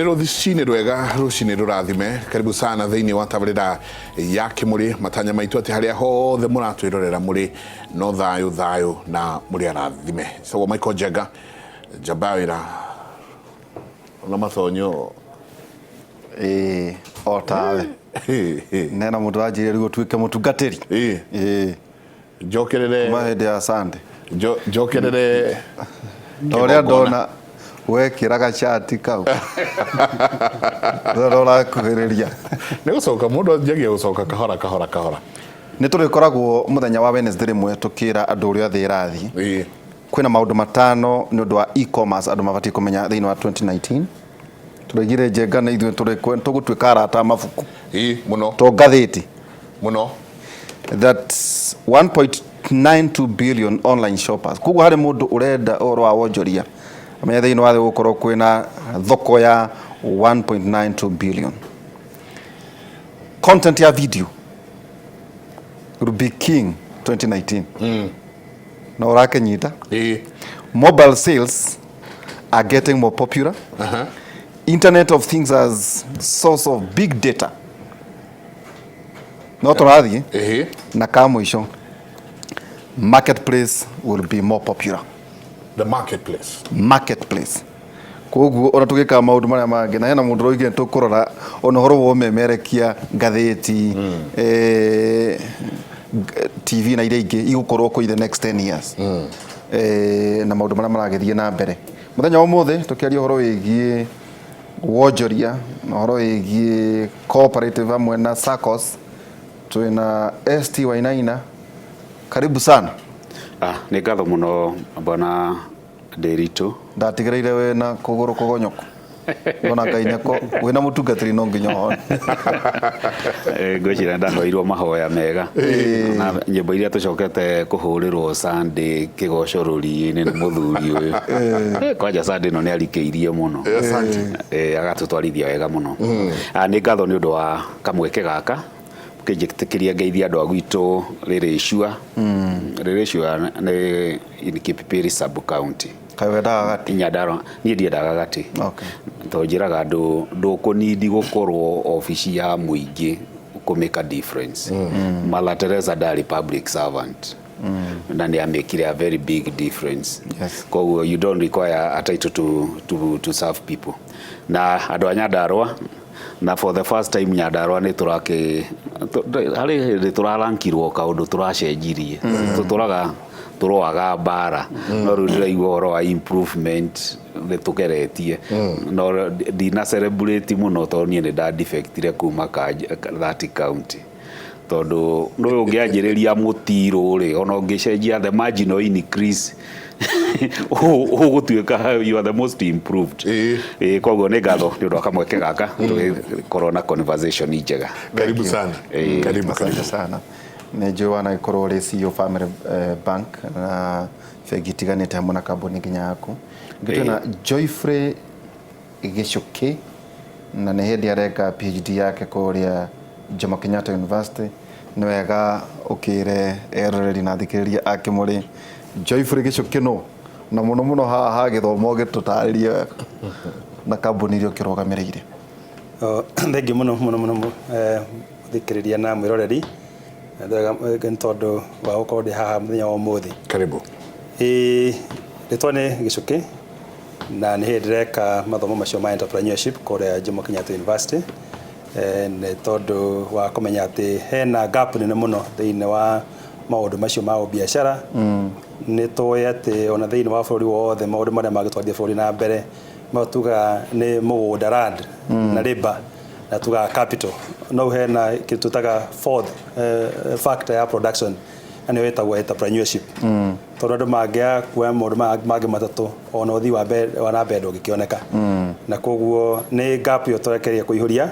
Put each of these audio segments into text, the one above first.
Nĩ rũciinĩ rwega, rũciinĩ rũrathime. Karibu sana thĩinĩ wa tabarĩra ya Kimuri, matanya maitũ atĩ harĩa hothe mũratwĩrorera mũrĩ no thayũ na mũrĩ arathime. Sagwo Michael Jenga Jabawĩra ona matonyo o tawe nena mũndũ anjĩrĩria gũtuĩke mũtungatĩri njokerere mahĩndĩ ya Sunday njokerere ũrĩa ndona wekĩraga shati kau ndora kuhĩrĩria nĩ gũcoka mũndũ anjagia gũcoka kahora nĩ tũrĩkoragwo mũthenya wa Wednesday rĩmwe tũkĩra andũ ũrĩa thĩ ĩrathiĩ kwĩna maũndũ matano nĩ ũndũ wa e-commerce andũ mabatiĩ kũmenya thĩinĩ wa 2019 tũregire Njenga na ithuĩ tũgũtuĩka arata mabuku mũno to ngathĩti mũno that 1.92 billion online shoppers koguo harĩ mũndũ ũrenda ũhoro wa wonjoria amenya thĩinĩ wa thĩ gũkorwo kwĩna thoko ya 1.92 billion content ya video will be king 2019 na ũrakenyita mobile sales are getting more popular Internet of Things as source of big data no tũrathiĩ na kamũico marketplace will be more popular the marketplace koguo ona tũgĩka maũndũ marĩa mangĩ na hena mũndũ roigire tũkũrora ona ũhoro wa ũmemerekia ngathĩti TV na iria ingĩ igũkorwo kũ the next 10 years na maũndũ marĩa maragĩthiĩ na mbere mũthenya wa ũmũthĩ tũkĩaria ũhoro wĩgiĩ Wonjoria na ũhoro wĩgiĩ cooperative hamwe na SACCOS twĩna ST Wainaina karibu sana nĩ ngatho mũno bwana Nderitu ndatigĩrĩire wĩna kũgũrũ kũgonyoku ona Ngaineko wĩna mũtungatĩri no nginya hone ngwĩciria ndanoirwo mahoya mega na nyĩmbo iria tũcokete kũhũrĩrwo Sunday kĩgoco rũri-inĩ nĩ mũthuri ũyũ kwanja Sunday no nĩ arikĩirie mũno agatũtwarithia wega mũno nĩ ngatho nĩ ũndũ wa kamweke gaka kĩnjĩtĩkĩria ngeithia andũ a gwitũ rĩrĩ icua nĩ Kipipiri sub county Nyandarua niĩ ndiendaga gatĩ to njĩraga andũ ndũkũnindi gũkorwo ofici ya mũingĩ make a difference Mother Teresa ndarĩ public servant na nĩ amekire a very big difference koguo you don't require a title to serve people na andũ a Nyandarua na for the first time Nyandarua nĩ harĩ hĩndĩ tũrarankirwo kaũndũ tũracenjirie tũroaga mbara no rĩu ndĩraigua ũhoro wa improvement nĩtũgeretie no ndina celebrate mũno tondũ niĩ nĩ ndadefectire kuma that county tondũ nũyũ ũngĩanjĩrĩria mũtirũ rĩ ona ũngĩcenjia the marginal increase ũgũtuĩka you are the most improved koguo nĩ ngatho nĩ ũndũ wa kamweke gaka tũgĩkorwo na conversation njega karibu sana karibu sana nĩ njũĩ wanagĩkorwo ũrĩ CEO Family Bank na bengi itiganĩte hamwe na kambuni nginya yaku ngĩtwĩna Joyfrey Gĩcũkĩ na nĩ hĩndĩ areka PhD yake kũrĩa Jomo Kenyatta University nĩ wega ũkĩre eroreri na thikĩrĩria a Kimuri Joyfrey Gĩcũkĩ no na mũno haha gĩthomo gĩtũtarĩrie na kambuni iria ũkĩrũgamĩrĩire thengi mũno thikĩrĩria na mwĩroreri tondũ wa gũkorwo ndĩ haha mũthenya wa ũmũthĩ karibu rĩtwa nĩ Gĩcũkĩ na nĩ hĩndĩ ndĩreka mathomo macio ma entrepreneurship kũrĩa Jomo Kenyatta University nĩ tondũ wa kũmenya atĩ hena gap nene mũno thĩinĩ wa maũndũ macio ma biacara nĩ tũĩ atĩ ona thĩinĩ wa bũrũri wothe maũndũ marĩa magĩtwarithia bũrũri na mbere matuga nĩ mũgũnda land na labor na tuga capital no hena kĩndũ tũtaga fourth factor ya production nĩ wĩtagwo entrepreneurship tondũ andũ mangĩa kuoya maũndũ mangĩ matatũ ona ũthii wa na mbere ndũngĩkĩoneka na koguo nĩ gap ĩyo tũrekereria kũihũria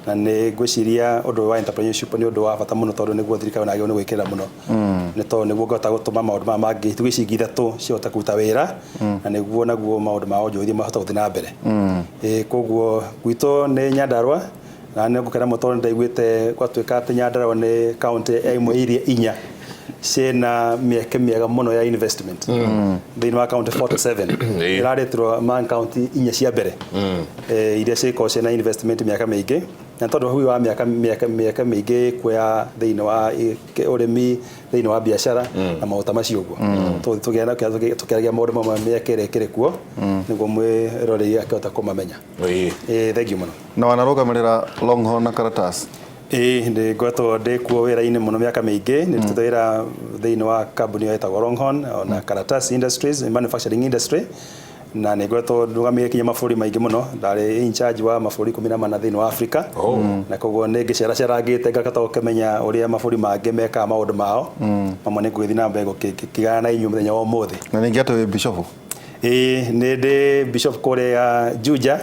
na nĩ ngwĩciria ũndũ wa entrepreneurship nĩ ũndũ wa bata mũno tondũ nĩguo thirikari nagĩrĩirwo nĩ gwĩkĩra mũno nĩ tondũ nĩguo ngahota gũtũma maũndũ maya mangĩ tugĩcingi ithatũ cihota kũruta wĩra na nĩguo naguo maũndũ ma wonjoria mahota gũthiĩ na mbere koguo gwitũ nĩ Nyandarua na nĩ ngũkena mũno tondũ ndaiguĩte gwatuĩka atĩ Nyandarua nĩ county ĩmwe iria inya ciena mĩeke mĩega mũno ya investment thĩinĩ wa county 47 ĩraretwo man county inya cia mbere iria cikorwo ciena investment mĩaka mĩingĩ na tondũ hui wa mĩaka mĩingĩ kuoya thĩinĩ wa ũrĩmi thĩinĩ wa biacara na maũndũ macio ũguo tũkĩaragia maũndũ mamwe mĩaka ĩrĩa ĩkĩrĩ kuo nĩguo mwĩroreri akĩhota kũmamenya. Thank you mũno. Na wanarũgamĩrĩra Longhorn na Karatas? Ndĩ ngoretwo ndĩ kuo wĩra-inĩ mũno mĩaka mĩingĩ nĩ ndutĩte wĩra thĩinĩ wa kambuni ĩtagwo Longhorn na Karatas Industries manufacturing industry na nĩ ngoretwo ndũgamĩrĩire kinya mabũrũri maingĩ mũno ndarĩ in charge wa mabũrũri 14 thĩinĩ wa Africa na koguo nĩ ngĩceracera ngakata gũkĩmenya ũrĩa mabũrũri mangĩ mekaga maũndũ mao mamwe nĩ ngũgĩthiĩ na mbere gũkĩgana na inyuĩ mũthenya wa ũmũthĩ. Na ningĩ atĩ wĩ bishop? Nĩ ndĩ bishop kũrĩa Juja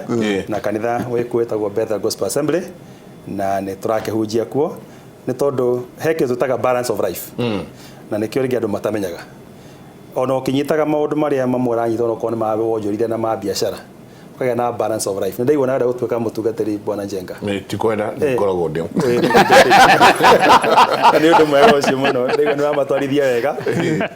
na kanitha wĩtagwo Bethel Gospel Assembly na nĩ tũrakĩhunjia kuo nĩ tondũ he kĩndũ twĩtaga balance of life na nĩkĩo rĩngĩ andũ matamenyaga ona ũkĩnyitaga maũndũ marĩa mamwe ũranyita onokorwo nĩ ma wonjorithia na ma biacara ukagĩa na balance of life. Nĩndaigua nawe gũtuĩka mũtungatĩri Bwana Njenga. Tikwenda nĩkoragwo ndĩ nĩ ũndũ mwega ũcio mũno ndaigua nĩ wamatwarithia wega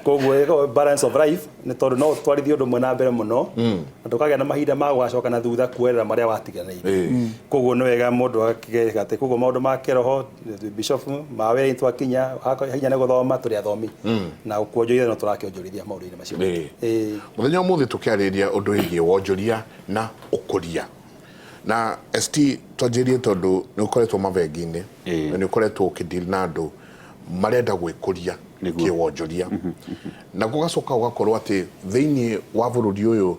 koguo balance of life nĩ tondũ no ũtwarithie ũndũ ũmwe na mbere mũno na ndũkagĩa na mahinda ma gũgacoka na thutha kuerera marĩa watiganĩirie koguo nĩ wega mũndũ akĩgeka atĩ koguo maũndũ ma kĩroho bishop ma wĩra-inĩ twakinya hinya nĩ gũthoma tũrĩ athomi na kuonjorithia no tũrakĩonjorithia maũndũ-inĩ macio. Mũthenya ũmũthĩ tũkĩarĩria ũndũ wĩgiĩ wonjoria na ũkũria na ST twanjĩrie tondũ nĩ ũkoretwo mabengi-inĩ na nĩ ũkoretwo ũkĩdeal na andũ marenda gwĩkũria kĩwonjoria na gũgacoka ũgakorwo atĩ thĩinĩ wa bũrũri ũyũ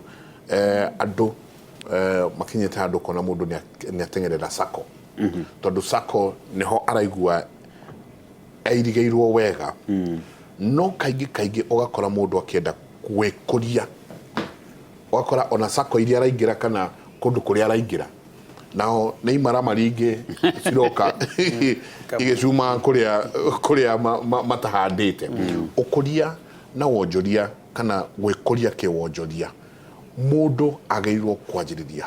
andũ makinyĩte handũ kona mũndũ nĩ ateng'erera sacco tondũ sacco nĩho araigua airigĩirwo wega no kaingĩ ũgakora mũndũ akĩenda gwĩkũria wakora ona sacco iria araingĩra kana kũndũ kũrĩa araingĩra nao nĩ imaramari ingĩ ciroka igĩcuma kũrĩa matahandĩte. Ũkũria na wonjoria kana gwĩkũria kĩwonjoria mũndũ agĩrĩirwo kwanjĩrĩria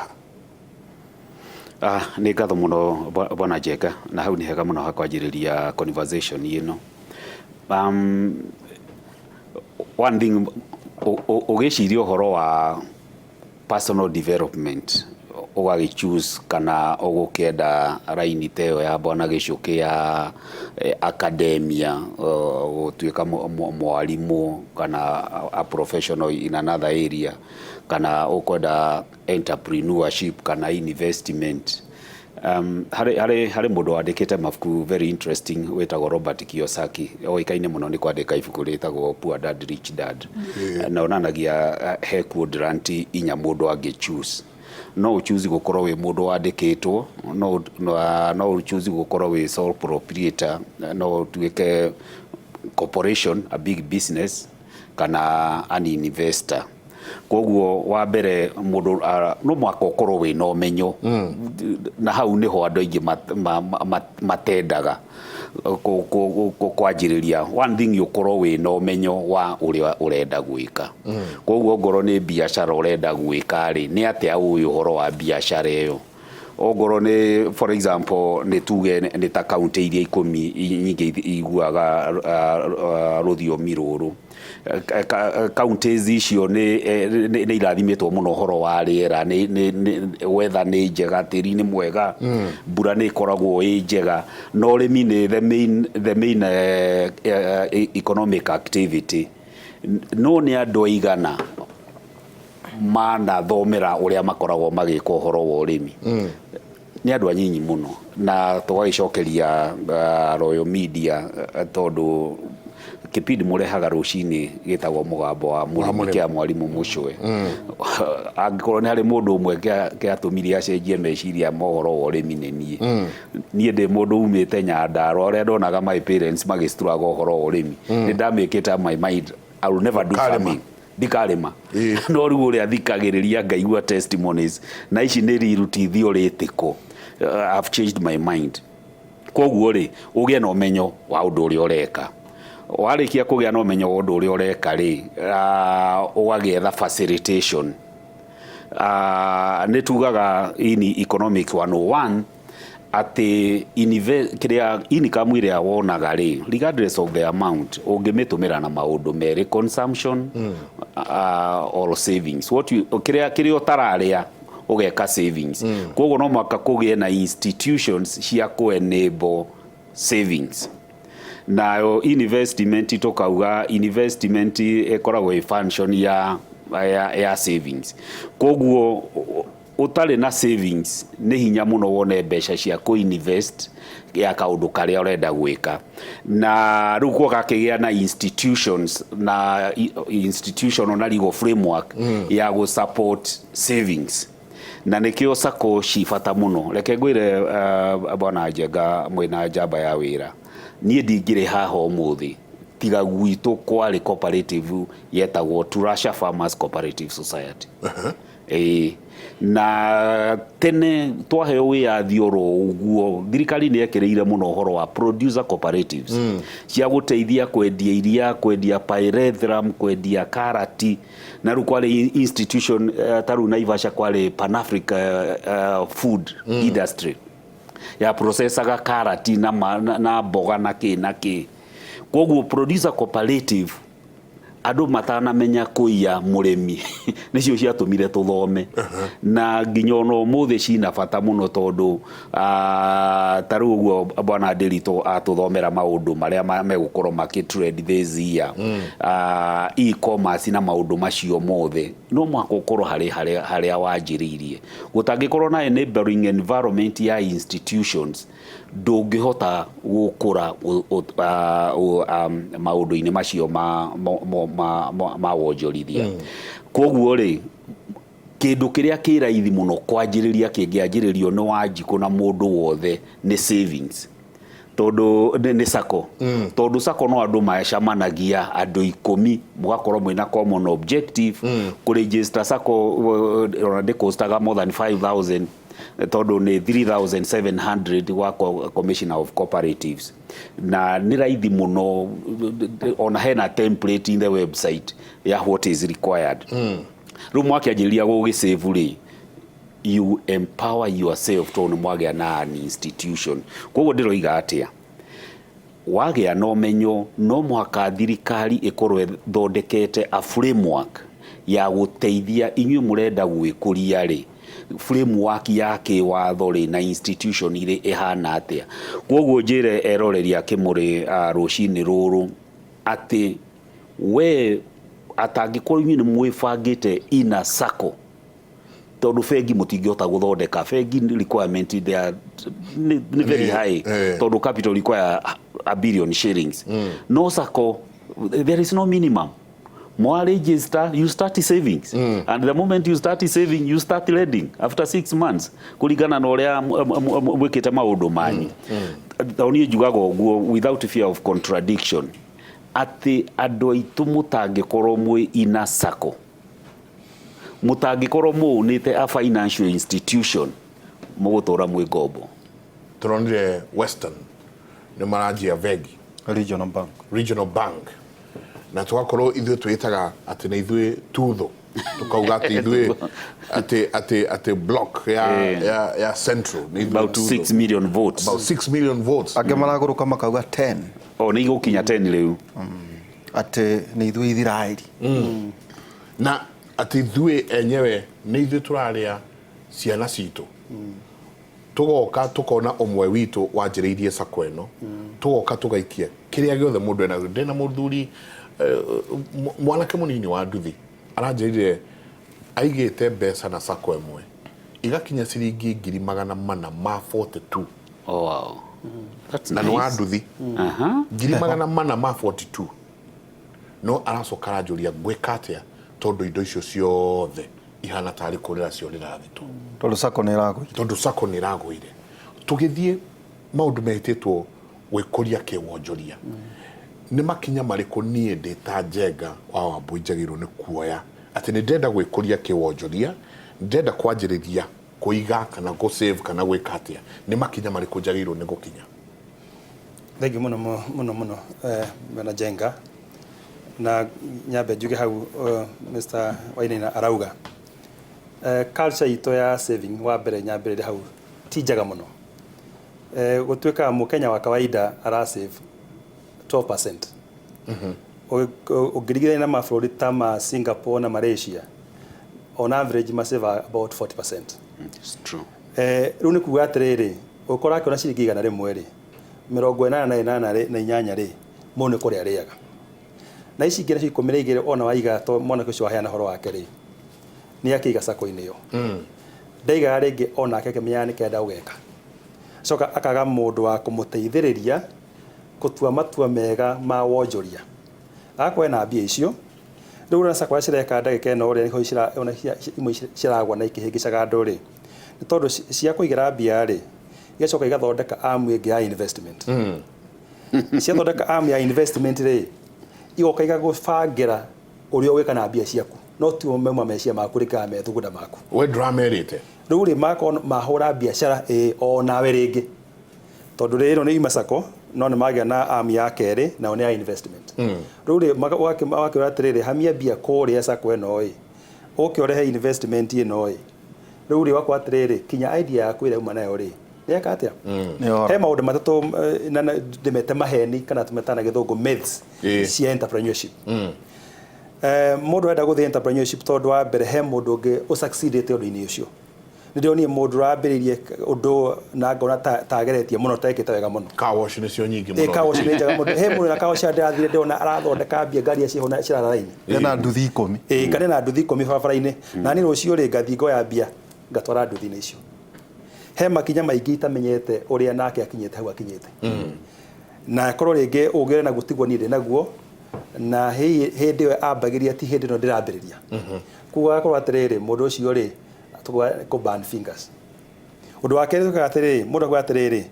ha? Nĩ ngatho mũno Bwana Njenga na hau nĩ hega mũno ha kwanjĩrĩria conversation ĩno. One thing ũgĩciria ũhoro wa personal development ũgagĩchoose kana ũgũkĩenda raini ta ĩyo ya Bwana Gĩcũkĩ ya academia gũtuĩka mwarimũ kana a professional in another area kana ũkwenda entrepreneurship kana investment. Harĩ mũndũ wandĩkĩte mabuku very interesting wĩtagwo Robert Kiyosaki oĩkaine mũno nĩ kwandĩka ibuku rĩtagwo Poor Dad Rich Dad na onanagia he quadrant inya mũndũ angĩchoose. No uchoose gũkorwo wĩ mũndũ wandĩkĩtwo no uchoose gũkorwo wĩ sole proprietor no tuĩke corporation a big business kana an investor. Koguo wa mbere mũndũ no mwaka ũkorwo wĩ na ũmenyo na hau nĩho andũ aingĩ matendaga kwanjĩrĩria. One thing ũkorwo wĩ na ũmenyo wa ũrĩa ũrenda gwĩka. Koguo ngoro nĩ biacara ũrenda gwĩka rĩ nĩ atĩa ũĩ ũhoro wa biacara ĩyo. Ongoro nĩ for example nĩ tuge nĩ ta kaunti iria 10 nyingĩ iguaga rũthiomi rũrũ. Counties icio nĩ irathimĩtwo mũno ũhoro wa rĩera weather nĩ njega tĩri nĩ mwega mbura nĩ ikoragwo ĩ njega no ũrĩmi nĩ the main economic activity. No nĩ andũ aigana manathomera ũrĩa makoragwo magĩka ũhoro wa ũrĩmi nĩ andũ anyinyi mũno na tũgagĩcokeria Royal Media tondũ kipindi mũrehaga rũcinĩ gĩtagwo mũgambo wa mũrĩmi kĩa mwarimũ Mũcwe. Angĩkorwo nĩ harĩ mũndũ ũmwe kĩatũmire acenjie meciria mohoro wa ũrĩmi nĩ niĩ ndĩ mũndũ umĩte Nyandarua ũrĩa ndonaga my parents magĩstruggle ũhoro wa ũrĩmi nĩ ndamĩkĩte my mind I will never do farming ndikarĩma no rĩu ũrĩa thikagĩrĩria ngaigua testimonies na ici nĩ riruti theoretical. I've changed my mind. Koguo rĩ ũgĩe na ũmenyo wa ũndũ ũrĩa ũreka. Warĩkia kũgĩa na ũmenyo wa ũndũ ũrĩa ũreka rĩ ũgagĩetha facilitation. Nĩ tugaga in economics 101 ati kiria income iria wonaga ri regardless of the amount ungimitumira na maundu meri consumption or savings what you kiria utararia ugeka savings koguo no mwaka kugie na institutions cia ku enable savings na investment tukauga investment ikoragwo i function ya savings koguo utari na savings ni hinya muno wone mbeca cia ku invest ya kaundu karia urenda gwika na riu kwa kakigia na institutions na institutional na legal framework ya go support savings na nikio sako cifata muno reke ngwire bwana Njenga mwina njamba ya wira nie ndingire haha umuthi tiga gwitu kwari cooperative yetagwo Turasha Farmers Cooperative Society na tene twaheo wiyathi oro uguo thirikari ni yekereire muno horo wa producer cooperatives cia guteithia kwendia iria kwendia pyrethrum kwendia karati na ru kwale institution taru Naivasha kwale Pan Africa food industry ya processaga karati na boga na ki koguo producer cooperative andu matanamenya kuiya murimi nicio ciatumire tuthome na nginya no muthi cina bata muno tondu taru uguo bwana Ndirito atuthomera maundu maria megukorwo makitrade this year e-commerce na maundu macio mothe no mwako korwo haria wanjiririe gutangikorwo na enabling environment ya institutions ndungihota gukura maundu-ini macio ma wonjorithia koguo ri kindu kiria kiraithi muno kwanjiriria kingianjiririo no wanjiko na mundu wothe ni savings tondu ni sako tondu sako no andu maecamanagia andu 10 mugakorwo mwina common objective ku register sako ona costaga more than 5,000 tondu ni 3,700 wa Commissioner of Cooperatives na ni raithi muno ona hena template in the website ya what is required ru mwakianjiria gugisave ri you empower yourself tondu mwagia na an institution koguo ndiroiga atia wagia no menyo no mwaka thirikari ikorwe thondekete a framework ya guteithia inyu murenda gwikuria ri framework yake watho ri na institution ire ihana atia koguo njire eroreria Kimuri rucini ruru ati we atangikorwo ni mwifangite ina sako tondu fegi mutingihota guthondeka fegi requirement they are very high tondu capital require $1 billion shillings no sako there is no minimum more register you start savings and the moment you start saving you start lending after 6 months kuringana na uria mwikite maundu manyu tauni jugago guo without fear of contradiction ati andu aitu mutangikorwo mwi ina sako mutangikorwo muunite a financial institution mugutura mwi ngombo turonire Western ni marajia vegi regional bank na tugakorwo ithuĩ twitaga ati na ithuĩ tutho tukauga ati ithuĩ ati block ya central about 6 million votes about 6 million votes age maraguruka makauga 10 ni igukinya 10 riu ati ni ithuĩ ithirairi na ati ithuĩ enyewe ni ithuĩ turaria ciana citu tugoka tukona omwe witu wanjiriirie sako eno tugoka tugaikia kiria giothe mundu ena ndena muthuri mwanake munini wa nduthi aranjirire aigite mbeca na sako emwe igakinya ciringi 442 oh wow that's na nice wa nduthi 442 no aracoka aranjuria gwika atia tondu indo icio ciothe ihana tari kurira cio rirathito tondu sako ni raguire tugithie maundu mehititwo gwikuria kiwonjoria ni makinya mariku nie ndita Njenga wa Wambui njagirwo ni kuoya ati ni ndenda gwikuria kiwonjoria ndenda kwanjiriria kuiga kana go save kana gwika atia ni makinya mariku njagirwo ni gukinya thengi muno bwana Njenga na nyabe njuge hau Mr. Wainaina arauga culture ito ya saving wa mbere nyambere hau ti njega muno gũtuĩka mũkenya wa kawaida arasave 12%. Ũngĩringithania na mabũrũri ta ma Singapore na Malaysia, on average masave about 40%. It's true. Rĩu nĩ kuga atĩrĩrĩ, ũkora akĩona ciringi 100 rĩ, 88 na inyanya rĩ, mũndũ nĩ kũrĩa arĩaga. Na ici ingĩ nacio 12 ona waiga to mwanake ũcio waheana ũhoro wake rĩ, nĩ akĩiga sako-inĩ ĩyo. Ndaigaga rĩngĩ ona akĩmenyaga nĩkĩ enda gũgeka. Coka akaga mũndũ wa kũmũteithĩrĩria gũtua matua mega ma wonjoria. Akwe na mbia icio, rĩu na sako cireka ndagĩka ĩno ũrĩa nĩho imwe ciragwa na ikĩhĩngĩcaga andũ rĩ, nĩ tondũ cia kũigĩra mbia rĩ, igacoka igathondeka arm ĩngĩ ya investment. Ciathondeka arm ya investment rĩ, igoka igagũbangĩra ũrĩa ũgwĩka na mbia ciaku, no ti ũmema meciria maku rĩkaga methugunda maku. We dramerĩte Rĩu rĩ mahũra biacara o nawe rĩngĩ, tondũ rĩrĩ nĩ ima sako no nĩ magĩa na arm ya kerĩ nayo nĩ ya investment. Rĩu rĩ wakĩora atĩrĩrĩ, hamia mbia kũrĩa sako ĩno ĩ, ũkĩorehe investment ĩno ĩ, rĩu rĩ wakwa atĩrĩrĩ, kinya idea yaku ĩrĩa uma nayo rĩ, nĩeka atĩa? He maũndũ matatũ ndĩmete maheni kana tũmetana gĩthũngũ myths cia entrepreneurship. Mũndũ enda gũthiĩ entrepreneurship tondũ wa mbere he mũndũ ũngĩ ũsucceedĩte ũndũ-inĩ ũcio. Nĩndĩronire mũndũ ũrambĩrĩirie ũndũ na ngona tageretie mũno tekĩte wega mũno. Car wash nĩcio nyingĩ mũno. Car wash nĩ njega mũno. He mũndũ na car wash ndĩrathire ndĩrona arathondeka mbia ngari ciho na cirara raini. Ena nduthi 10. Kana na nduthi 10 barabara-inĩ. Na niĩ rũciũ rĩ ngathi ngoya mbia ngatwara nduthi-inĩ icio. He makinya maingĩ itamenyete ũrĩa nake akinyĩte hau akinyĩte. Na korwo rĩngĩ ũgĩre na gũtigwo niĩ ndĩ naguo, na hĩndĩ ĩyo ambagĩria ti hĩndĩ ĩno ndĩrambĩrĩria. Kuga akorwo atĩrĩrĩ, mũndũ ũcio rĩ kũ burn fingers. Ũndũ wa kerĩ tukaga atĩrĩrĩ, mũndũ akuga atĩrĩrĩ,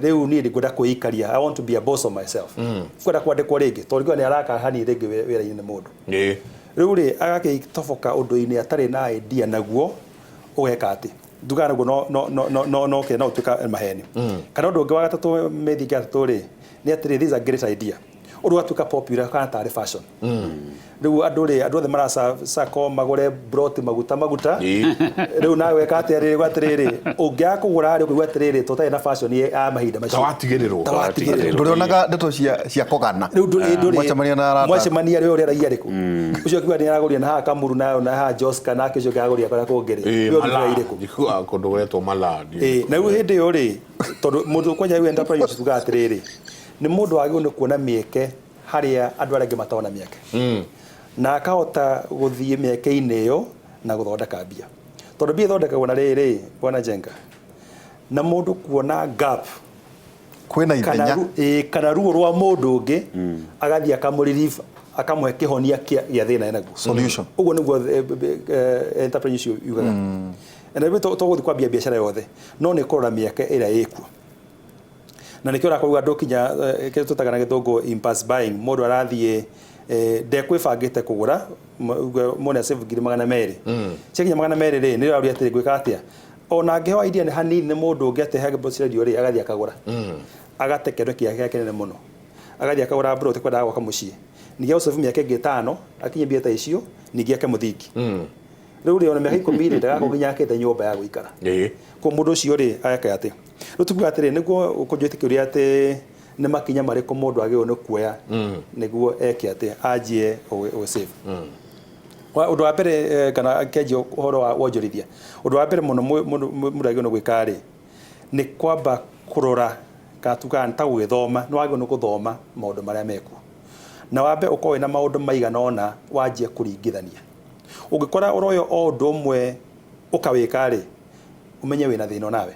rĩu niĩ ngwenda kwĩikaria, I want to be a boss of myself. Kwenda kwandĩkwo rĩngĩ, tondũ nĩ araka hani rĩngĩ wĩra-inĩ nĩ mũndũ. Rĩu rĩ agakĩtoboka ũndũ-inĩ atarĩ na idea naguo, ũgeka atĩ nduga naguo no ũtuĩka maheni. Kana ũndũ ũngĩ wa gatatũ mĩthingi gatatũ rĩ, nĩ atĩrĩ, this is a great idea. Ũndũ watuĩka popular kana tarĩ fashion. Rĩu andũ othe marasako magũre broti maguta. Rĩu nawe weka atĩrĩrĩ atĩrĩrĩ, ũngĩaga kũgũra rĩ ũkauga atĩrĩrĩ tũtarĩ na fashion ya mahinda macio. Tawatigĩrĩrwo. Ndũrĩonaga ndeto cia kũgana. Mwacemania rĩo ũrĩa raia rĩkũ. Ũcio akiuga nĩ aragũria na haha Kamuru na haha Joska na ũcio akagũria kũrĩa kũngĩ rĩ. Rĩo kũndũ gwetwo Malandi. Na rĩu hĩndĩ ĩyo rĩ, tondũ mũndũ kwanja rĩu enterprise tuga atĩrĩrĩ, nĩ mũndũ wagĩrĩirwo kuona mĩeke harĩa andũ arĩa angĩ matona mĩeke. Na akahota gũthiĩ mĩeke-inĩ ĩyo na gũthondeka mbia. Tondũ mbia ĩthondekagwo na rĩrĩ, Bwana Jenga, na mũndũ kuona gap kwĩna ithenya kana ruo rwa mũndũ ũngĩ agathiĩ akamũrelieve, akamũhe kĩhonia gĩa thĩna enaguo. Solution. Ũguo nĩguo entrepreneurship yugaga. Na rĩu tũgũthiĩ kwambia biacara yothe, no nĩ kũrora mĩeke ĩrĩa ĩkuo. Na nĩkĩo ũrakauga andũ kinya kĩrĩa tũtaga na gĩthũngũ impulse buying, mũndũ arathiĩ ndekwĩbangĩte kũgũra mone save ngiri 200. Ciakinya 200 rĩ, nĩ rĩrauria atĩrĩ gwĩka atĩa. Ona angĩheo idea nĩ hanini nĩ mũndũ ũngĩ atehage boss radio rĩ, agathiĩ akagũra. Agate kĩndũ kĩake kĩnene mũno. Agathiĩ akagũra broti kwenda gwaka mũciĩ. Ningĩ ũsave mĩaka ĩngĩ 5 akinye mbia ta icio, ningĩ ake mũthingi. Rĩu rĩ ona mĩaka 10 rĩ ndagakorwo akĩte nyũmba ya gũikara. Kwa mũndũ ũcio rĩ ageka atĩ. Rĩu tuga atĩrĩ nĩguo ũkũnjĩtĩkĩria atĩ nĩ makinya marĩkũ mũndũ agĩrĩirwo nĩ kuoya nĩguo eke atĩ anjie save. Ũndũ wa mbere kana kĩanjia ũhoro wa wonjorithia, ũndũ wa mbere mũno mũndũ agĩrĩirwo nĩ gwĩka rĩ, nĩ kwamba kũrora kana tuga ta gwĩthoma, nĩ wagĩrĩirwo nĩ gũthoma maũndũ marĩa mekuo. Na wambe ũkorwo na maũndũ maigana ona wanjie kũringithania. Ũngĩkora ũroyo o ũndũ ũmwe ũkawĩka rĩ, umenye wĩna thĩna nawe.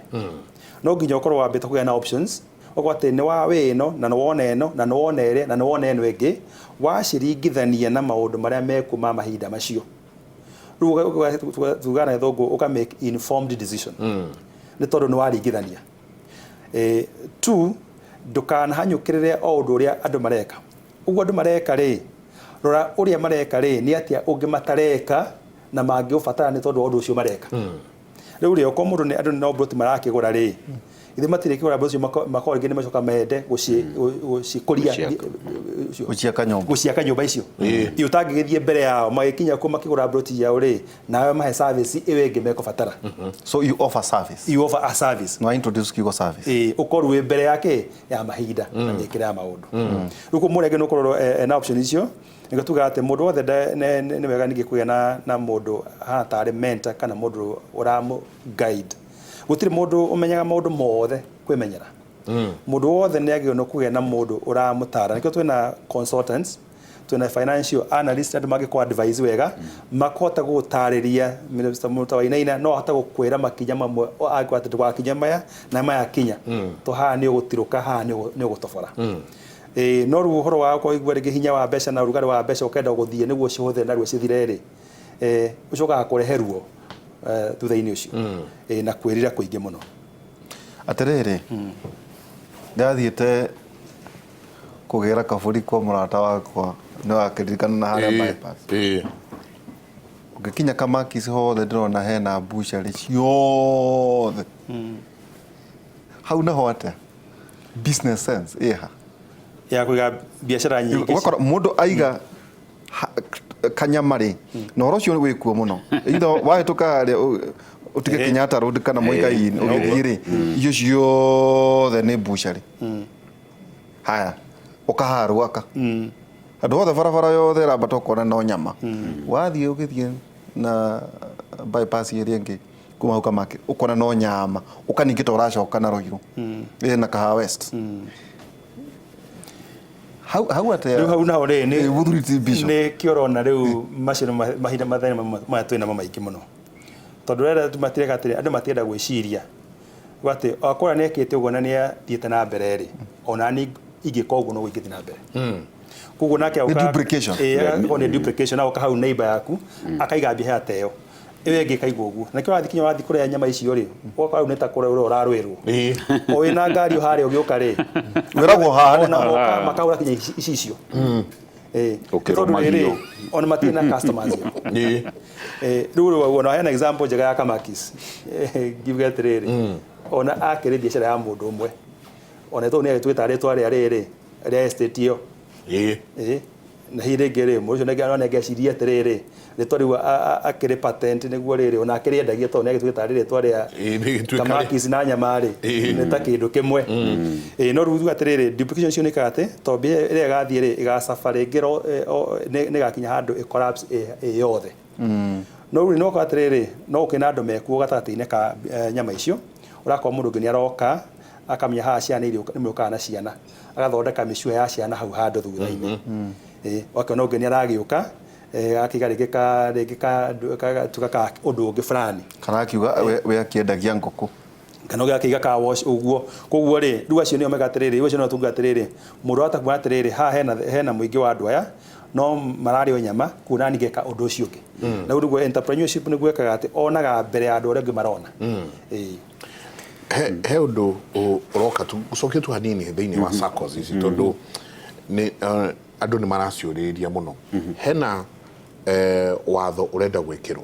No nginya ũkorwo wambĩte kũgĩa na options, ũkorwo atĩ nĩ wa wĩno na nĩ wona ĩno na nĩ wona ĩrĩa na nĩ wona ĩno ĩngĩ, waciringithania na maũndũ marĩa meku ma mahinda macio. Rĩu tuga na gĩthũngũ ũka make informed decision. Nĩ tondũ nĩ waringithania. 2, ndũkanahanyũkĩrĩre o ũndũ ũrĩa andũ mareka. Ũguo andũ mareka rĩ, rora ũrĩa mareka rĩ, nĩ atĩa ũngĩ matareka na mangĩũbatara nĩ tondũ wa ũndũ ũcio mareka. Rĩu rĩ okorwo mũndũ nĩ andũ no broti marakĩgũra rĩ, ithe matire kigura mbeca makora ngene macoka mende gucikuria guciaka nyumba icio iyo tangigithie mbere yao magikinya ku makigura broti yao ri nawe mahe service iwe ngi mekobatara. So you offer service, you offer a service no introduce kigo service ukorwo mbere yake ya mahinda na nyekira ya maundu ruko murege no korwo na option icio ngo tuga ate mundu wothe ne wega ningi kugena na mundu ha tare mentor kana mundu uramu guide gutire mundu umenyaga maundu mothe kwimenyera mundu wothe ne agio no kugena mundu uramutara nikyo twina consultants twina financial analyst atu magi ko advise wega makota gutariria minister mutawainaina no hata gukwira makinya mamwe agwa ati twakinya maya na maya kinya to ha ni ugutiruka ha ni ugutofora no ruhoro wa ko igwere hinya wa mbeca na rugari wa mbeca ukenda guthie niguo ciothe na ruo cithire ucoka kureherwo thutha-ini ucio na kwirira kuingi muno atiriri ndathiite kugera kaburi kwa murata wakwa no akiririkana na haria bypass ugikinya Kamakis hothe ndirona hena mbucari ciothe hau naho atia business sense iha ya kuiga biashara nyingi wakora mundu aiga kanyamari no rocio ni wikuo muno itho wahituka utige Kenyatta road kana Muigai ugithire iyo ciothe ni mbucari haya ukaharu aka andu othe barabara yothe rambata ukona no nyama wathie ugithie na bypass area ngi kuma huka make ukona no nyama ukaningita uracoka na roiru na Kahawa West how at hau na ore ni buthuriti bisho ni kiorona riu macino mahinda mathene ma twina mamaiki muno tondu rera tumatire gatire andu matienda gwiciria gwate akora ni ekite ugo na ni thiete na mbere ri ona ni igika ugo no gwikite na mbere kugo nake uka duplication on duplication na uka hau neighbor yaku akaiga biha teo ewe ngikaigwa uguo na kio wathikinya wathi kuria nyama icio ri wakora uneta kuria urarwirwo o ina ngari uhare ugiuka ri wiragwo haha na makaura kinya icio ukirumagio on matina customers ruru wona hena example njega ya Kamakis give get riri ona akire biashara ya mundu umwe ona to ni agitwita ritwa ri estate yo na hire ngere mucio ne gano ne geciria tiriri ritori akire patent niguo riri ona akire endagia to ne agitwita riri twari Kamakis na nyamari ne ta kindu kimwe no rudu atiriri duplication cio ni kate to be ire gathie ri iga safari ngiro ne gakinya handu e collapse yothe no ri no katiriri no ukina andu mekuo gatati-ine ka nyama icio urakwa mundu ngini aroka akamenya ha ciana irio nimuka na ciana agathondeka micua ya ciana hau handu thutha-ini wakona ngini aragiuka akigarigika tukaka undu ungi fulani kana akiuga we akiendagia ngoko kana ugiakiga ka wash uguo koguo ri ruga cio ni omegatiriri ucio no tungatiriri mundu atakuwa atiriri ha hena muingi wa andu aya no marari nyama kuna nigeka undu ucio ungi na urugo entrepreneurship ni gwekaga ati onaga mbere ya andu aria marona he undu uroka tucokie tu hanini thiini wa SACCOs ici tondu ni andu ni maraciuriria muno hena watho urenda gwikirwo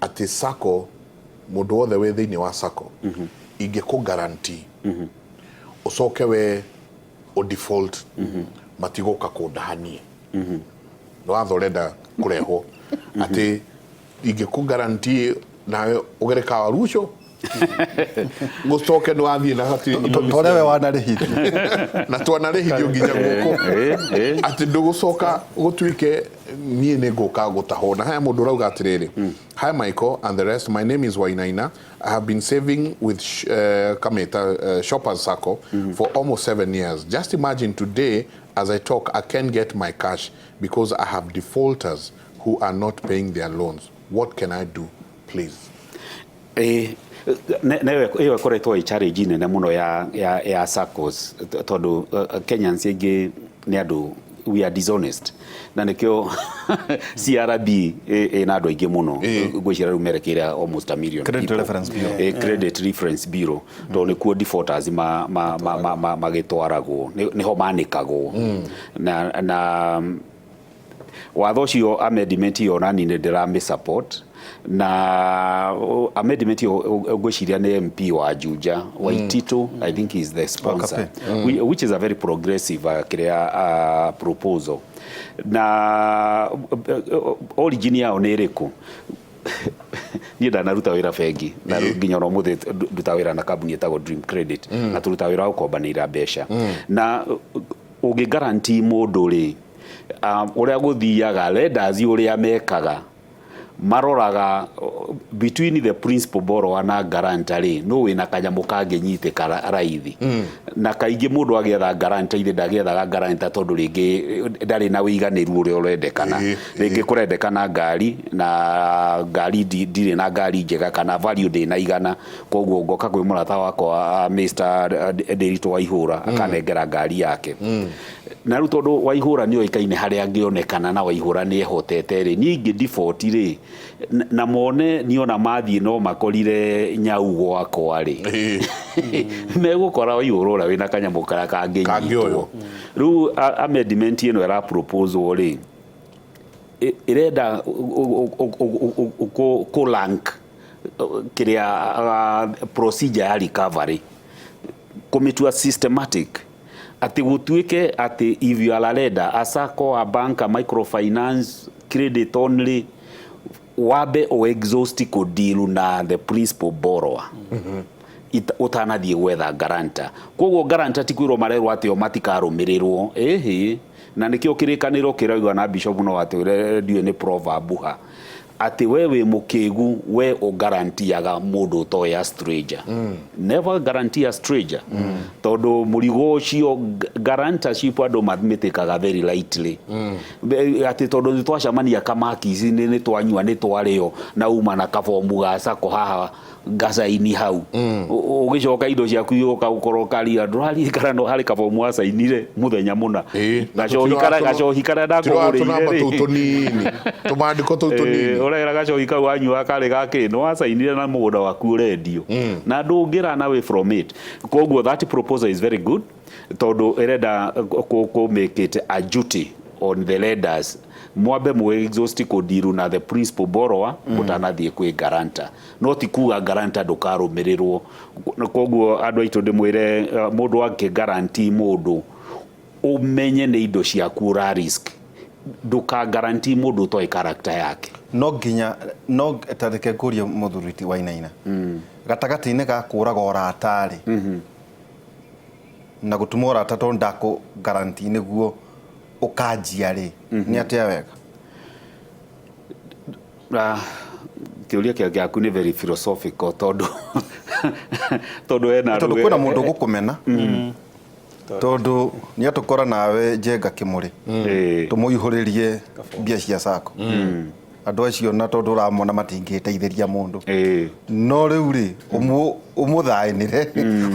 ati SACCO mundu wothe we thiini wa SACCO inge ku guarantee ucoke we o default matigoka kundahanie no watho urenda kurehwo ati inge ku guarantee nawe ugereka warucio gucoke no athie na hati torewe wanarihithio na twanarihithio nginya guko ati ndugucoka gutwike nie ne nguka gutahona haya mundu rauga atiriri hi Michael and the rest, my name is Wainaina. I have been saving with Kameta Shoppers SACCO for almost 7 years. Just imagine today as I talk I can't get my cash because I have defaulters who are not paying their loans. What can I do, please? Iyo koretwo i challenge nene muno ya SACCOs tondu Kenyans ingi ni andu we are dishonest na nikyo CRB na andu aingi muno gwicira rumerekeira almost a million credit reference bureau credit reference bureau to ni kuo defaulters magitwaragwo niho manikagwo na watho cio amendment yo nani ne ndirame support na amendment yo gwiciria ni MP wa Juja Waitito I think is the sponsor which is a very progressive proposal na origin yao ni iriku ni ndanaruta wira bengi na nginya no muthe nduta wira na kambuni etagwo Dream Credit na turuta wira ukombanira mbeca na ugi guarantee mundu ri uria guthiaga lenders uria mekaga maroraga between the principal borrower na guarantor ri no wina kanyamu kanginyitĩka raithi na kaingĩ mũndũ agĩetha guarantor ithĩ ndagĩethaga guarantor tondũ rĩngĩ ndarĩ na ũiganĩru ũrĩa ũrendekana rĩngĩ kũrendekana ngari na ngari ndirĩ na ngari njega kana value ndĩ na igana koguo ngoka kwĩ mũrata wakwa Mr. Derito Waihũra akanengera ngari yake na rĩu tondũ Waihũra nĩ oĩkaine harĩa angĩonekana na Waihũra nĩ ehotete rĩ niĩ ingĩ default rĩ na mone niona mathie no makorire nyau gwakwa ri megukora Waihũra ũrĩa wĩna kanyamu kara kangĩnyitwo rĩu amendment ĩno era proposal ri irenda ko rank kiria procedure ya recovery komitua systematic ati gutuike ati if you are a lender a sacco a bank a microfinance credit only wabe o exhaust ko deal na the principal borrower utanathie gwetha guarantor koguo guarantor ti kwirwo marerwo ati o matikarumirirwo na nikio kirikaniro kirauga na bishop no ati radio ni proverb ha ati wewe mukigu we o guaranteeaga mundu toya stranger never guarantee a stranger todo murigo ucio guarantorship ando mathmetikaga very lightly ati todo twacamania kamaki ni twanyua ni twareo na uma na kabomu gaca ko haha gacaini hau ugicoka indo ciaku iyoka ukorwo karia ndwari kana no hari kabomu acainire muthenya muna gacohi kara ndakugurire tunini tumandiko tunini urera gacohi kau wanyua kare gake no acainire na mugunda waku urendio na ndungira na way from it koguo that proposal is very good todo ereda ko make it a duty on the lenders mwambe mu exhaust ko diru na the principal borrower mutanathie kwi guarantor no ti kuga guarantor ndukarumirirwo koguo andu aitu ndimwire mundu ake guarantee mundu umenye ni indo ciaku ra risk nduka guarantee mundu toy character yake no nginya no tareke kuria muthuriti Wainaina gatagati-inĩ ga kũraga ũratari na gũtuma ũrata to ndako guarantee nĩguo ukanjia ri ni atia wega teoria kiaku ni very philosophical todo ena todo kwina mundu gukumena todo ni atukora nawe Njenga Kimuri tumuihuririe mbia cia sako andu acio na todo ramona matingiteithiria mundu no riu ri umuthainire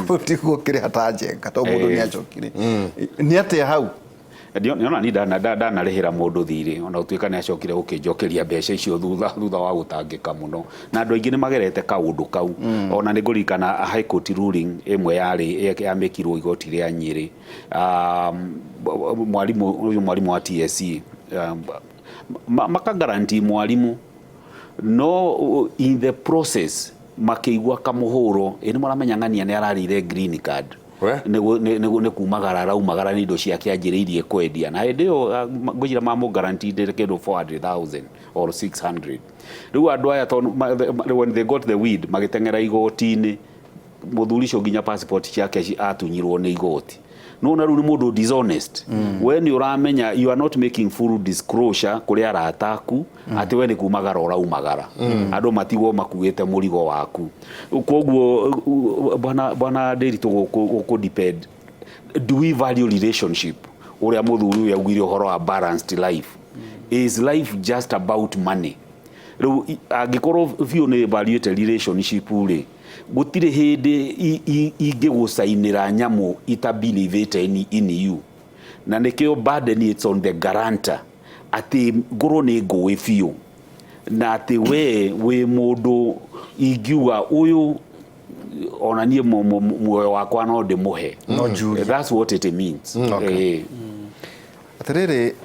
utiguo kire hata Njenga to mundu ni acokire ni atia hau niona ni dana rehera mundu thiri ona utuika ni acokire ukinjokeria mbeca icio thutha wa gutangika muno na andu aingi ni magerete kaundu kau ona ni ngurikana high court ruling imwe yari yamekirwo igoti ria Nyeri mwalimu wa TSC maka guarantee mwalimu no in the process makiigwa kamuhuro ni maramenya ni ararire green card ne kumagara raumagara ni indo ciake anjiriirie kwendia na ndio ngujira mamu guaranteed kendo 400,000 or 600 riu andu aya when they got the weed magitengera igoti-ini muthuri cio nginya passport ciake atunyirwo ni igoti no na riu ni mundu dishonest when you ramenya you are not making full disclosure kuri arataku ati we ni kumagara raumagara andu matigwo makuite murigo waku koguo bwana Derito go depend do we value relationship uria muthuri uyu agwire horo wa balanced life is life just about money riu agikorwo view ni value relationship uri gutire hindi ingigucainira nyamu itabelieve in you na nikio burden it's on the guarantor ati ngoro ni ngui biu na ati we mundu ingiuga uyu onanie muoyo wakwa no ndimuhe that's what it means atiriri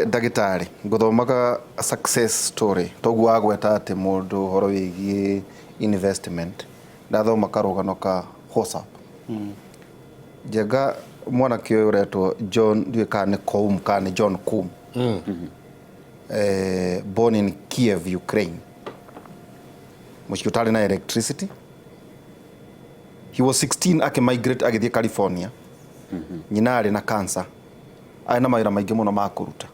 ndagitari nguthomaga success story toguo agweta ati mundu horo wigie investment ndathoma karugano ka WhatsApp jega mwana kio uretwo John ndiwekane Koum kane John Koum born in Kiev, Ukraine. Mushikutali na electricity. He was 16 akimigrate agithie California. Nyina ari na cancer. Aina mawira maingi muno makuruta.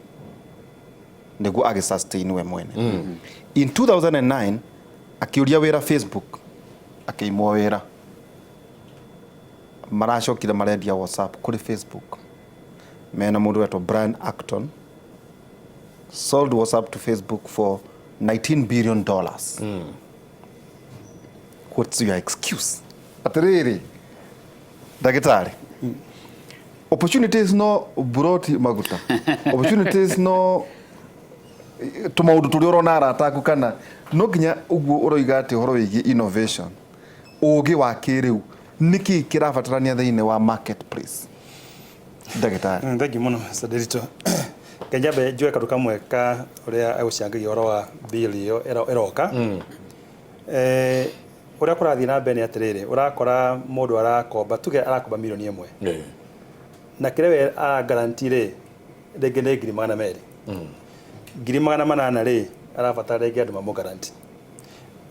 Niguo agi sustain we mwene. In 2009 akiuria wira Facebook akiimwo wira. Maracokire marendia WhatsApp kuri Facebook. Mena mundu wetwo Brian Acton sold WhatsApp to Facebook for $19 billion. What's your excuse? Atiriri ndagitari opportunities no brought maguta opportunities no tumaundu turi urona arataku kana no ginya uguo uroiga ati horo wigi innovation ugi wa kiriu niki kirabatarania thiine wa marketplace ndagitari. Thank you muno Saderito. Kenjabe njue kandu kamwe ka uria agucangagia oro wa bill iyo eroka uria kurathii na mbere atiriri urakora mundu arakomba tuge arakomba milioni 1 na kirewe a guarantee ri rĩngĩ nĩ 200,000 800 ri arabatara rĩngĩ andu mamu guarantee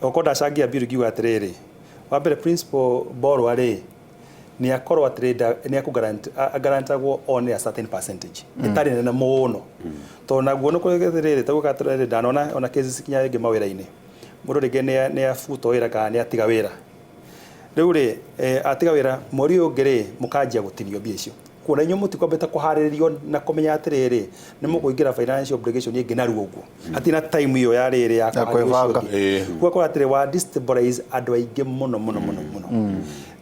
okonda acangia bill giuga atiriri wa mbere principal borrower ri ni akorwa trader ni garantagwo on a certain percentage itari nene muno to naguo no kuregerere taguka trader danona ona cases kinya ingi mawira-ini mundu ringi ni afuto wira kana ni atiga wira riu ri atiga wira mori ungiri mukanjia gutinio mbia icio kuona inyo mutikwambeta kuhariririo na kumenya atiriri ni mukuingira financial obligation ingi naruo uguo hatina time iyo ya riri ya kwevanga kwa atiri wa destabilize andu aingi muno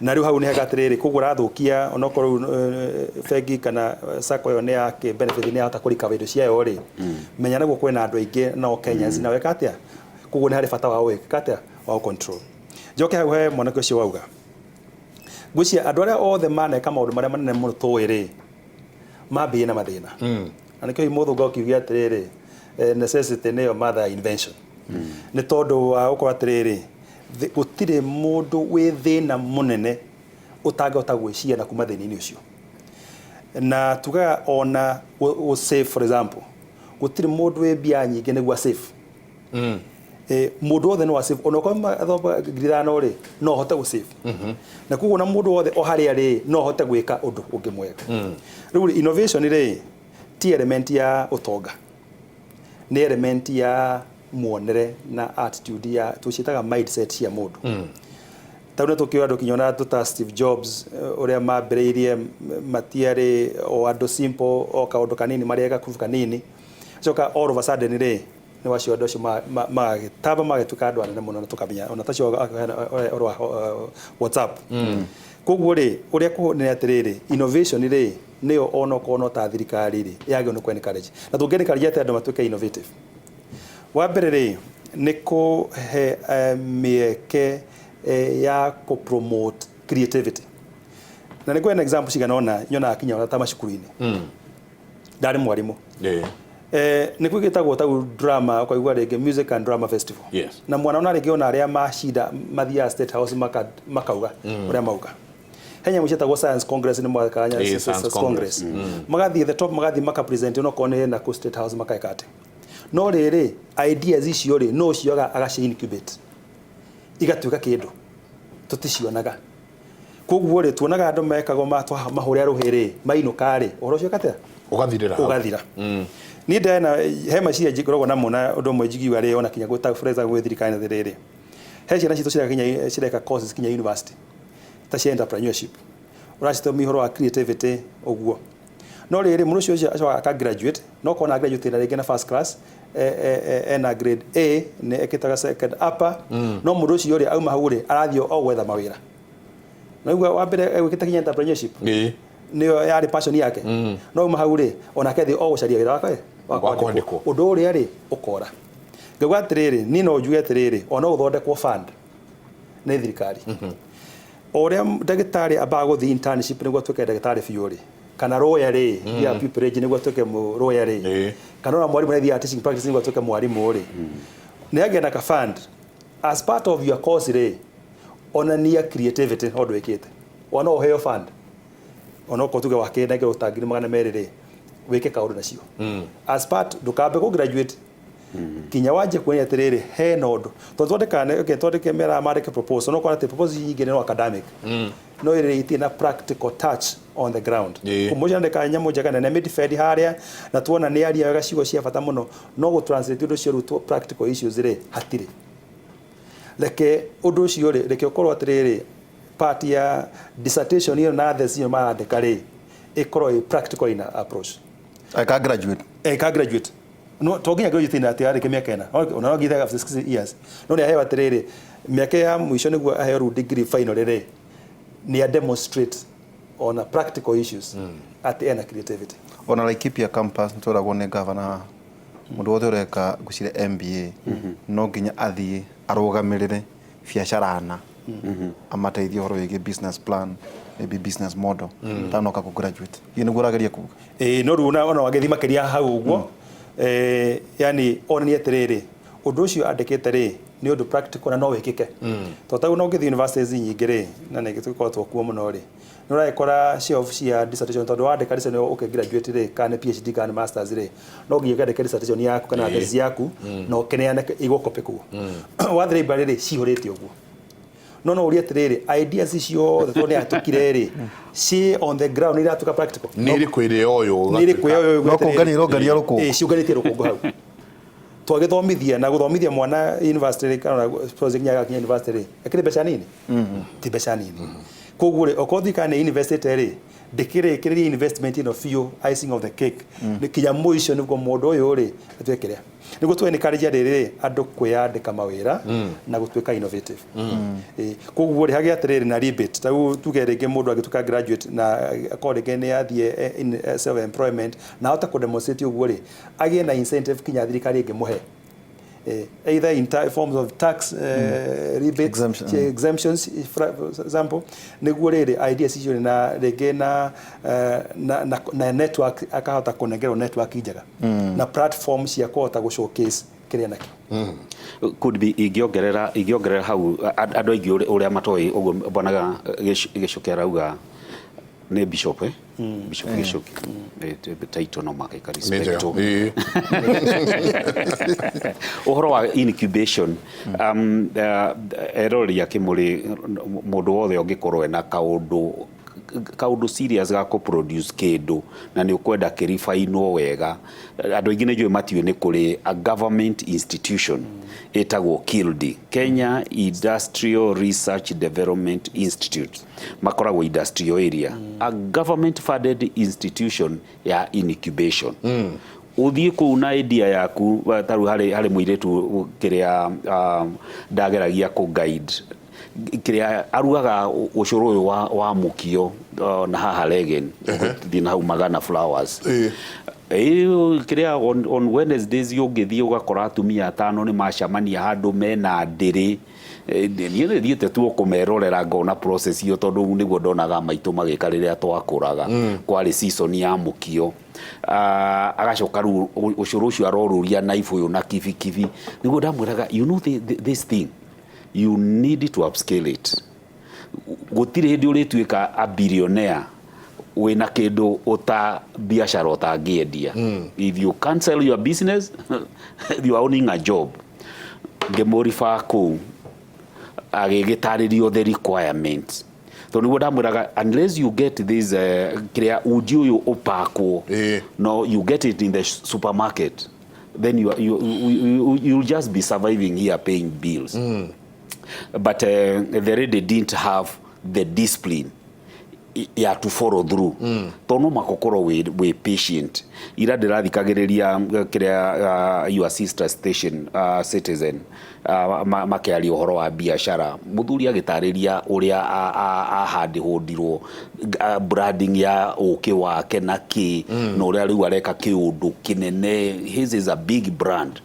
na riu hau ni hagatiriri kugura thukia onokorwo fegi kana sako yo ni yake benefit ni hata kurika indo ciayo ri menya naguo kwena andu aingi no Kenyans na weka atia kuguo ni hari bata wa weka atia wa control njoke hau he mwanake ucio wauga gucia andu aria othe maneka maundu maria manene muno tuwiri mambi na mathina anikio imuthu ngokiugia atiriri necessity neyo mother invention ni tondu wa ukora atiriri gutire mundu wi thina munene utangihota gwiciria na kuma thina-ini ucio na tuga ona o save for example gutire mundu wi mbia nyingi niguo save mundu othe no save ona kwa athoba ngirano ri no hote gu save na kuguo na mundu othe o haria ri no hote gwika undu ungi mwega riu innovation ri ti element ya utonga ni element ya muonere na attitude ya tucitaga mindset ya mundu tauna tukio andu kinyona tuta Steve Jobs uria mambiriirie matiari o andu simple o kaundu kanini mariega kuvuka nini coka all of a sudden ri ni wacio andu acio magitaba magituka andu anene muno tukamenya ona tacio oro WhatsApp koguo ri uria kuhone atiriri innovation ri niyo ono kono ta thirikari ri yagio no kwen encourage na tungeni ati andu matuke innovative wa mbere ri ni kuhe mieke ya ku promote creativity na niguo an example cigana ona nyona akinya ta macukuru-ini ndari mwarimu ni kwigitagwo ta drama ukaigua ringi music and drama festival na mwana ona ringi ona aria macida mathia State House makauga uria mauga henya muchetagwo science congress ni mwakanya science congress magathi the top magathi maka present no kone na ku State House makaikate no riri ideas icio ri no cioga agaci incubate igatuika kindu tuticionaga koguo ri tuonaga andu mekago mahuria ruhiri mainuka ri uhoro cio katea ugathira ni ndena he macia njikorogo na mona undu mwe njigiwa ri ona kinya guta freza gwe thirikani riri he ciana citu cira kinya cireka courses kinya university ta cia entrepreneurship uracitomi horo wa creativity uguo no riri muno cio aka graduate no kona graduate na ringi na first class na grade A ne ekitaga second upper no mundo cio ri auma hau ri arathio o gwetha mawira na igwa wa mbere ekita kinya entrepreneurship niyo yari passion yake no auma hau ri ona kethi o gucaria wira wake wa kwandikwo undu uria ri ukora ngauga atiriri ni no njuge atiriri ona uthondekwo fund ni thirikari uria ndagitari abago thi internship niguo tuke ndagitari biuri kana lawyer rĩ ya pupillage nĩguo atuĩke lawyer rĩ kana ona mwarimu nĩthia teaching practice nĩguo atuĩke mwarimu rĩ nĩ agĩa na ka fund as part of your course rĩ onania creativity ũndũ wĩkĩte ona ũheo fund ona uko tuge wake na ngero tangiri magana merĩ rĩ wĩke kaũndũ nacio as part ndukambe ku graduate kinya wanje kuonia atirĩrĩ he nondũ twandĩke mera marĩke proposal no kwona proposal nyingĩ no academic no ĩrĩ itina practical touch on the ground kumuja ndeka nyamũ njega na midfield harĩa na tuona nĩ aria wega ciugo cia bata mũno no go translate ũndũ cio to practical issues rĩ hatirĩ leke ũndũ ũcio rĩ leke ũkorwo atirĩrĩ part ya dissertation hiyo na the senior marandĩka rĩ ikorwo practical in approach aka graduate no toginya graduate na ati arike miaka ena ona no githa after 6 years no ni ahewa atirĩrĩ miaka ya mwisho nĩguo aheo degree final rĩ ni a demonstrate on a practical issues at the end of creativity ona Laikipia campus ntoragwo nĩ governor mũndũ wothe ũreka gucire MBA no nginya athiĩ arũgamĩrĩre biacara na amateithie horo wĩgiĩ business plan maybe business model tanoka ku graduate yini gurageria kuga no runa ona wagethi makeria hau uguo yani onania atirĩrĩ ũndũ ũcio andĩkĩte rĩ nĩ ũndũ practical na no wĩkĩke to tagu no gĩthi universities nyingĩ rĩ na nĩ gĩtuĩkotwo kuo mũno rĩ no ũrakora shelf cia dissertation tondũ wandĩka dissertation okay graduate rĩ kana PhD kana masters rĩ no nginya ũkandĩka dissertation yaku kana thesis yaku no keneane igũkope kuo wathire ibari rĩ cihũrĩte ũguo no ũria atirĩrĩ ideas icio tondũ atukire rĩ ci on the ground ira tuka practical nĩrĩ kwĩrĩ ũyũ no kũngania rũkũ ciũnganĩtie rũkũngũ hau twagĩthomithia na gũthomithia mwana university kana project nyaga kinya university rĩ akĩrĩ mbeca nini ti mbeca nini koguo rĩ okothi kana university rĩ ndĩkĩrĩkĩrĩria investment ino few icing of the cake nĩ kinya mũico nĩguo mũndũ ũyũ rĩ atwĩkĩrĩa nĩguo tuwe nĩ karĩja rĩrĩ andũ kwĩyandĩka mawĩra na gũtuĩka innovative koguo rĩ hagĩa atĩrĩrĩ na rebate tagu tuge rĩngĩ mũndũ agĩtuĩka graduate na akorĩngĩ nĩ athiĩ in self employment na hota ku demonstrate ũguo rĩ agĩe na incentive kinya thirikari ĩngĩmũhe either in forms of tax rebates exemptions for example nĩguo rĩrĩ ideas icio na rĩngĩ na network akahota kũnengerwo network njega na platform cia kũhota gũ showcase kĩrĩa nakĩo could be igiongerera hau andũ aingĩ ũrĩa matoĩ ũguo bonaga gĩcũkĩ arauga nĩ bishop bishop gĩcũkĩ title no makaika respect ũhoro wa incubation eroria Kimuri mũndũ wothe ũngĩkorwo ena kaũndũ serious ga ko produce kĩndũ na nĩ ũkwenda kĩrifainwo wega andũ aingĩ nĩ njũĩ matiũ nĩ kũrĩ a government institution etagwo KILD Kenya Industrial Research Development Institute makoragwo industrial area a government funded institution ya incubation uthie ku na idea yaku taru hari muiretu kiria ndageragia ku guide kiria arugaga ucuru uyu wa mukio na haha Legen thina hau Magana Flowers kiria on Wednesdays yugithie ugakora atumia atano ni macamania handu mena ndiri niĩ thiĩte tu kũmerorera ngona process iyo tondu nĩguo ndonaga maitũ magĩka rĩrĩa twakũraga kwarĩ season ya mukio agacoka rĩu ũcũrũ ũcio aroruria knife ũyũ na kibikibi nĩguo ndamwĩraga you know this thing you need to upscale it gũtirĩ hĩndĩ ũrĩtuĩka a billionaire wĩna kĩndũ ũta biacara ũtangĩendia if you can't sell your business you are owning a job ngemũriba kũu agĩgĩtarĩrio the requirements so nĩguo ndamwĩraga unless you get this kĩrĩa uji ũyũ ũpakwo no you get it in the supermarket then you'll just be surviving here paying bills but they really didn't have the discipline ya to follow through tono makokoro we patient ira ndirathikagiriria kiria your sister station Citizen makiari uhoro wa biashara muthuri agitariria uria ahandi hondirwo branding ya uki wake na ki no uria riu areka kiundu kinene his is a big brand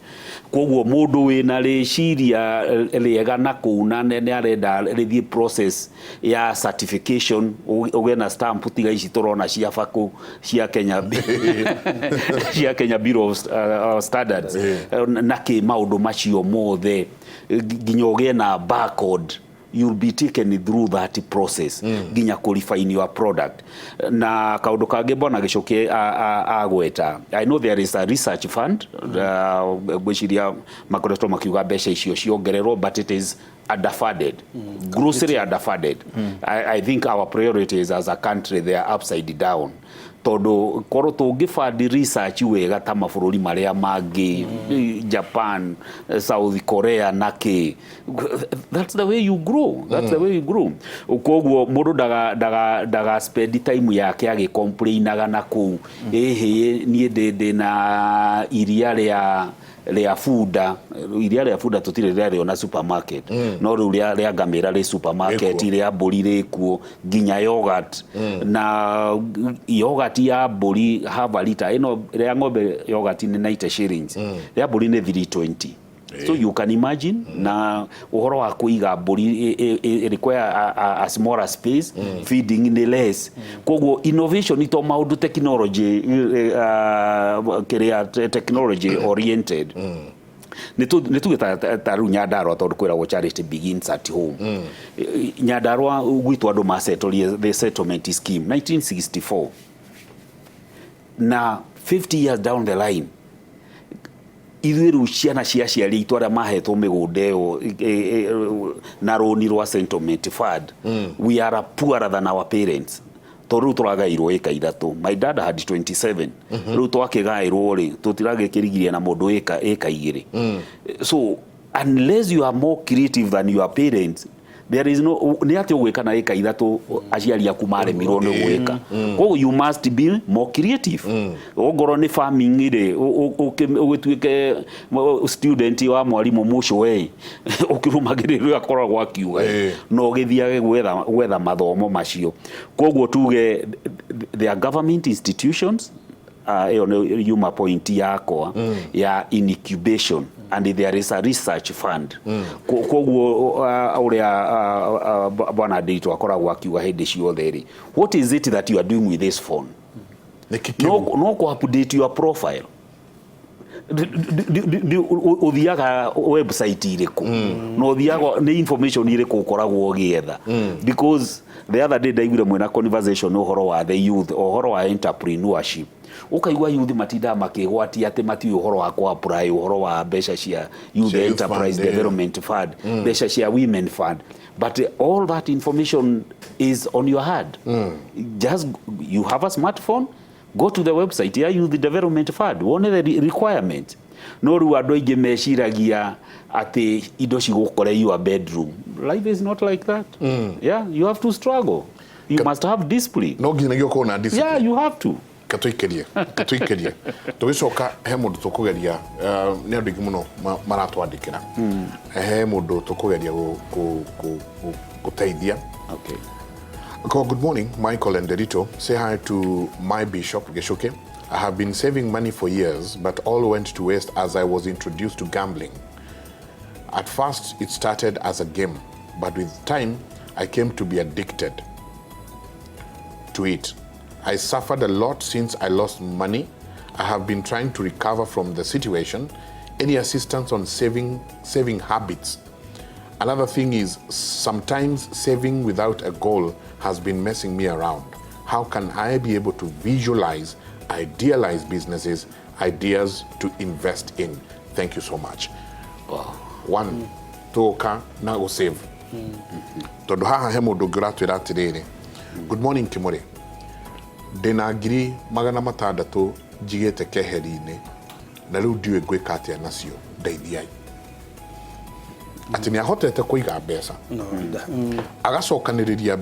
koguo mundu wina riciria riega na kuuna ne arenda rithie process ya certification uge na stamp tiga ici turona cia faku cia Kenya cia Kenya Bureau of Standards na ke maundu macio mothe nginya uge na barcode, you'll be taken through that process nginya qualifying your product. Na kaundu kangi bona gicoke agweta, I know there is a research fund gwiciria makoretwo makiuga mbeca icio ciongererwo, but it is underfunded, grossly underfunded. I think our priorities as a country, they are upside down. Todo koro tungifund research wega ta mabururi maria mangi Japan, South Korea nake, that's the way you grow, that's the way you grow. Koguo mundu daga spend time yake agicomplainaga na ku nie ndindi na iria ria fuda tutire ria na supermarket no riu ria ngamira ri supermarket ria mburi ri kuo nginya yogurt na yogurt ya mburi half a liter ino ria ng'ombe yogurt ni 90 shillings ria mburi ni 320. So you can imagine na uhoro wa kuiga mburi require a smaller space, feeding ni less. Koguo innovation ito maundu technology technology oriented. Nitugeta taru Nyandarua tondu kwiragwo charity begins at home. Nyandarua gwitu andu masettle the settlement scheme 1964. Na 50 years down the line ithiru ciana cia ciari itwara mahetwo migundeo na roni rwa settlement fund. We are poorer than our parents. Toru turagairwo eka 3. My dad had 27. Riu twakigairwo ri tutiragekirigiria na mundu eka 2. So unless you are more creative than your parents, there is no ni ati ugwika na eka 3 aciari aku maremirwo ni gwika. Koguo you must be more creative. Ogoro ni farming ire ugituike student wa mwarimu mucwe ukirumagirira akoragwo akiuga no githiage gwetha mathomo macio. Koguo tuge there are government institutions yuma point yako ya incubation and there is a research fund. Koguo uria bwana Ndito akoragwo akiuga hindi ciothe ri, what is it that you are doing with this fund? No ko update your profile. Uthiaga website iriku no uthiaga ni information iriku ukoragwo gietha, because the other day ndaiguire mwena conversation uhoro wa the youth, uhoro wa entrepreneurship. Ukaigua youth matinda makigwati ati mati uhoro wa ku apply uhoro wa mbeca cia youth enterprise development fund, mbeca cia women fund, but all that information is on your hand. Just you have a smartphone, go to the website ya youth development fund, one of the requirements. No ru andu aingi meciragia ati indo cigukore your bedroom. Life is not like that. Yeah, you have to struggle, you must have discipline. No ginagio ko na discipline. Yeah, you have to. Katuikerie tugicoka he mundu tukugeria ni andu ingi muno maratwandikira he mundu tukugeria guteithia. Okay. Good morning, Michael and Derito. Say hi to my bishop, Geshoke. I have been saving money for years, but all went to waste as I was introduced to gambling. At first, it started as a game, but with time, I came to be addicted to it. I suffered a lot since I lost money. I have been trying to recover from the situation. Any assistance on saving habits? Another thing is sometimes saving without a goal has been messing me around. How can I be able to visualize, idealize businesses, ideas to invest in? Thank you so much. One, toka na go save. Tondu haha he mundu ngiratwira atiriri. Good morning Kimuri. Ndina ngiri 600 njigite keheri-ini na riu ndiwe gwika atia nacio, ndeithiai. Ati ni ahotete kuiga mbeca agacokaniriria